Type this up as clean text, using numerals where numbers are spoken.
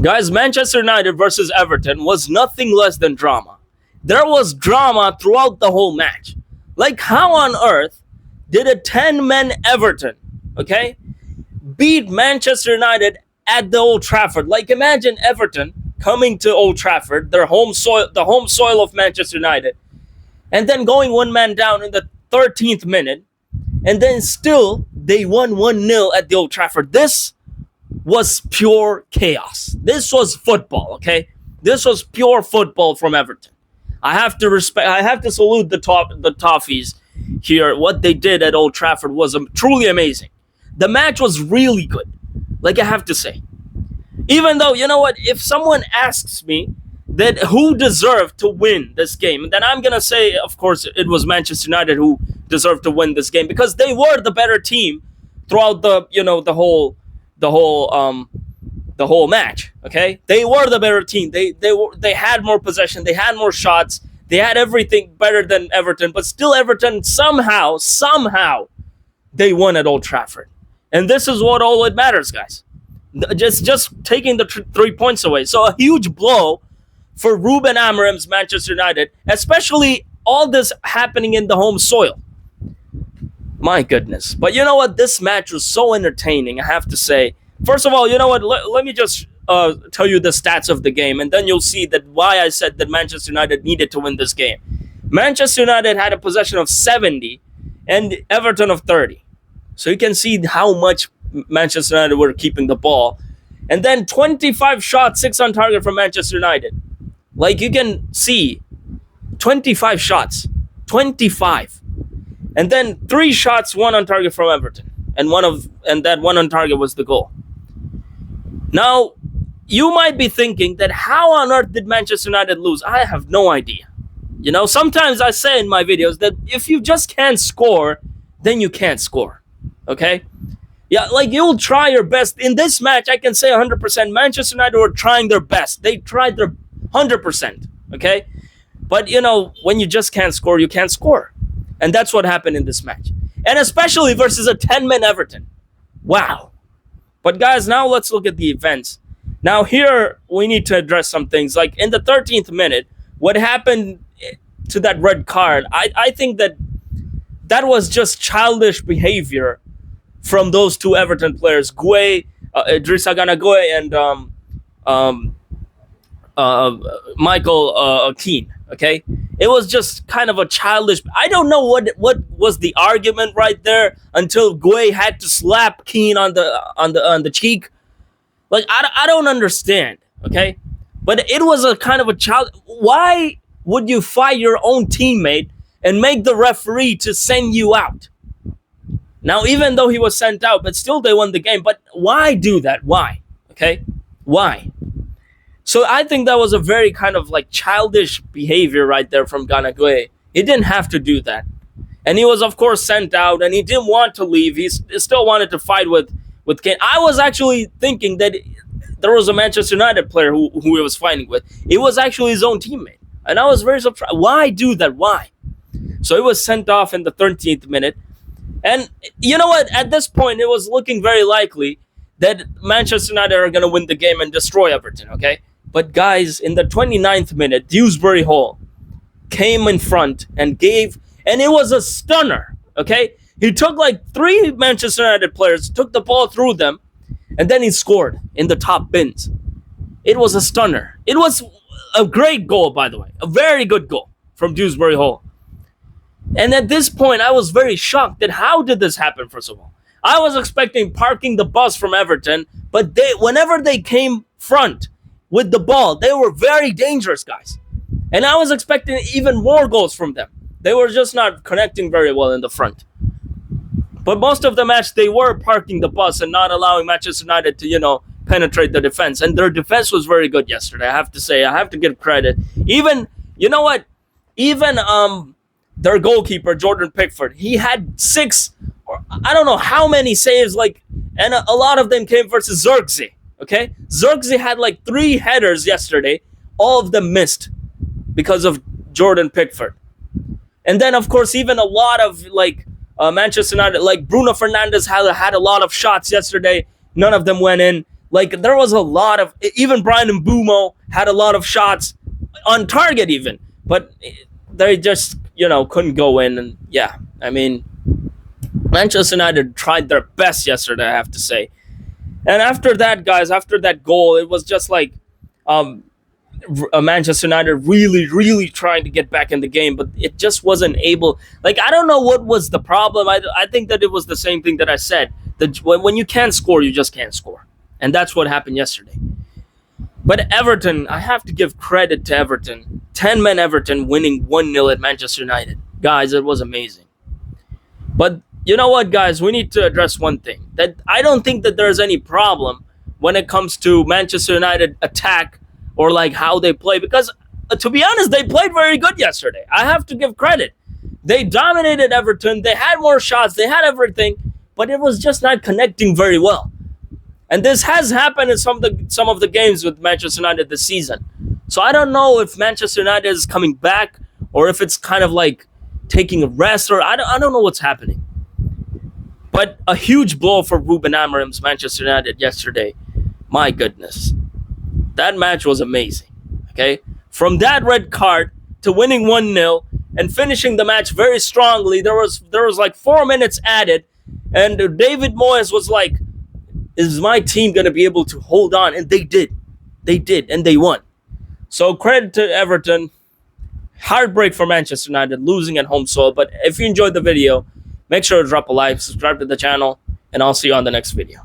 Guys, Manchester United versus Everton was nothing less than drama. There was drama throughout the whole match. Like, how on earth did a 10-man Everton, okay, beat Manchester United at the Old Trafford? Like, imagine Everton coming to Old Trafford, their home soil, the home soil of Manchester United, and then going one man down in the 13th minute, and then still they won 1-0 at the Old Trafford. This was pure chaos. This was football, okay? This was pure football from Everton. I have to salute the Toffees here. What they did at Old Trafford was truly amazing. The match was really good. Like, I have to say. Even though, you know what, if someone asks me that who deserved to win this game, then I'm going to say, of course, it was Manchester United who deserved to win this game, because they were the better team throughout the whole match. Okay, they were the better team. They had more possession. They had more shots. They had everything better than Everton. But still, Everton somehow they won at Old Trafford, and this is what all it matters, guys. Just taking the 3 points away. So a huge blow for Ruben Amorim's Manchester United, especially all this happening in the home soil. My goodness. But you know what? This match was so entertaining, I have to say. First of all, you know what? Let me just tell you the stats of the game, and then you'll see that why I said that Manchester United needed to win this game. Manchester United had a possession of 70 and Everton of 30. So you can see how much Manchester United were keeping the ball. And then 25 shots, 6 on target from Manchester United. Like, you can see 25 shots. 25. And then 3 shots, 1 on target from Everton. And that 1 on target was the goal. Now, you might be thinking that how on earth did Manchester United lose? I have no idea. You know, sometimes I say in my videos that if you just can't score, then you can't score. Okay? Yeah, like, you'll try your best. In this match, I can say 100% Manchester United were trying their best. They tried their 100%. Okay? But, you know, when you just can't score, you can't score. And that's what happened in this match. And especially versus a 10-man Everton. Wow. But guys, now let's look at the events. Now here, we need to address some things. Like, in the 13th minute, what happened to that red card, I think that was just childish behavior from those two Everton players, Idrissa Gana Gueye, and Michael Keane. Okay, it was just kind of a childish. I don't know what was the argument right there until Gueye had to slap Keane on the cheek. Like, I don't understand. Okay, but it was a kind of a child. Why would you fight your own teammate and make the referee to send you out? Now, even though he was sent out, but still they won the game. But why do that? Why? Okay, why? So I think that was a very kind of like childish behavior right there from Gana Gueye. He didn't have to do that. And he was, of course, sent out, and he didn't want to leave. He still wanted to fight with Kane. I was actually thinking that there was a Manchester United player who he was fighting with. It was actually his own teammate. And I was very surprised. Why do that? Why? So he was sent off in the 13th minute. And you know what? At this point, it was looking very likely that Manchester United are going to win the game and destroy Everton, okay? But guys, in the 29th minute, Dewsbury Hall came in front and it was a stunner, okay? He took like 3 Manchester United players, took the ball through them, and then he scored in the top bins. It was a stunner. It was a great goal, by the way. A very good goal from Dewsbury Hall. And at this point, I was very shocked that how did this happen, first of all? I was expecting parking the bus from Everton, but whenever they came front with the ball, they were very dangerous, guys. And I was expecting even more goals from them. They were just not connecting very well in the front. But most of the match, they were parking the bus and not allowing Manchester United to, penetrate the defense. And their defense was very good yesterday, I have to say. I have to give credit. Even, you know what? Even their goalkeeper, Jordan Pickford, he had 6, or I don't know how many saves, and a lot of them came versus Zirkzee. Okay, Zirkzee had like 3 headers yesterday. All of them missed because of Jordan Pickford. And then, of course, even a lot of Manchester United, like Bruno Fernandes had a lot of shots yesterday. None of them went in. Like there was a lot of, even Brian Mbumo had a lot of shots on target even, but they just couldn't go in. And yeah, I mean, Manchester United tried their best yesterday, I have to say. And after that, guys, after that goal, it was just like um, Manchester United really, really trying to get back in the game, but it just wasn't able. Like, I don't know what was the problem. I think that it was the same thing that I said. That when you can't score, you just can't score. And that's what happened yesterday. But Everton, I have to give credit to Everton. 10-man Everton winning 1-0 at Manchester United. Guys, it was amazing. But you know what, guys? We need to address one thing. That I don't think that there's any problem when it comes to Manchester United attack or like how they play. Because to be honest, they played very good yesterday. I have to give credit. They dominated Everton. They had more shots. They had everything. But it was just not connecting very well. And this has happened in some of the games with Manchester United this season. So I don't know if Manchester United is coming back or if it's kind of like taking a rest, or I don't know what's happening. But a huge blow for Ruben Amorim's Manchester United yesterday. My goodness. That match was amazing. Okay? From that red card to winning 1-0 and finishing the match very strongly, there was like 4 minutes added, and David Moyes was like, is my team going to be able to hold on? And they did. They did, and they won. So credit to Everton. Heartbreak for Manchester United, losing at home soil. But if you enjoyed the video, make sure to drop a like, subscribe to the channel, and I'll see you on the next video.